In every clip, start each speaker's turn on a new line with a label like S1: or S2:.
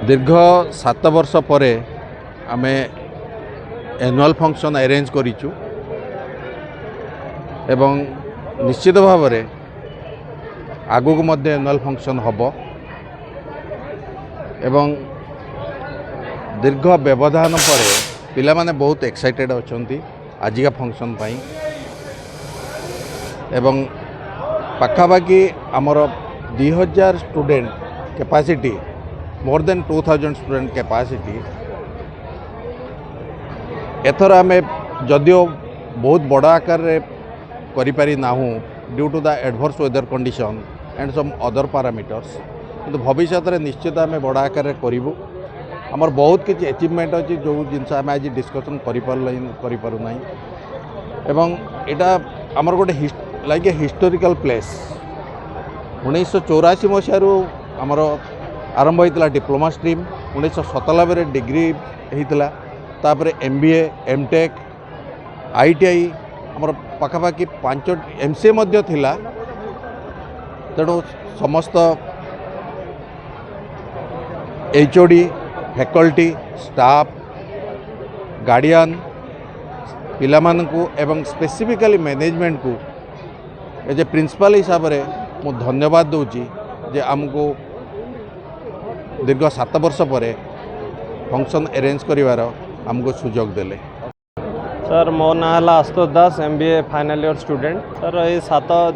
S1: दीर्घ 7 वर्ष पर आमे एनुअल फंक्शन अरेंज करिचु एवं निश्चित भाव में आगुक मध्य एनुअल फंक्शन हब एवं दीर्घ व्यवधान पर पिला माने बहुत एक्साइटेड अछंती आजिका फंक्शन पाई एवं पाखापाखि आमर 2000 student capacity more than 2000 student capacity एथर आमे जदियो बहुत बड़ा आकार रे करिपारी नाहू due to the adverse weather condition and some other parameters किंतु भविष्य में निश्चित आम बड़ा आकार रे करिवु आमर बहुत किसी अचीवमेंट अच्छी जो जिनस आम आज डिस्कसन करूँ ना एवं एटा आमर गोटे लाइक ए हिस्टोरिकल प्लेस 1984 मसीह आमर आरंभ होता डिप्लोमा स्ट्रीम 1997 डिग्री होता तापर MBA MTech ITI आमर पाखापाखि 5 MCA मध्य थिला तेणु समस्त HOD फैकल्टी स्टाफ गार्डियन पिलामानकु एवं स्पेसिफिकली मैनेजमेंट को एज ए प्रिंसिपल हिसाब से मु धन्यवाद दूची जे आमको दीर्घ 7 वर्ष पर फंक्शन अरेंज करिवार आमको सुजोग देले।
S2: सर मो ना है आशुतोष दास MBA final year student sir ये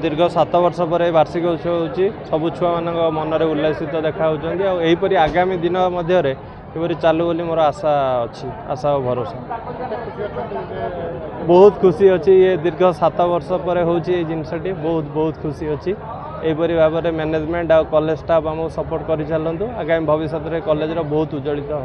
S2: दीर्घ 7 वर्ष पर वार्षिक उत्सव होची सबु छुआ मान मनरे उल्लासित देखा होचंदी आ एहीपरि आगामी दिन मध्य रे एपरि चालू बोली मोर आशा अच्छी आशा और भरोसा बहुत खुशी अच्छी ये दीर्घ 7 वर्ष पर होची ये जिनसटी बहुत बहुत खुशी अच्छी एहीपरि भाव में मैनेजमेंट आ कॉलेज स्टाफ आमको सपोर्ट कर चलतु आगामी भविष्य में कॉलेज बहुत उज्जवलित हो।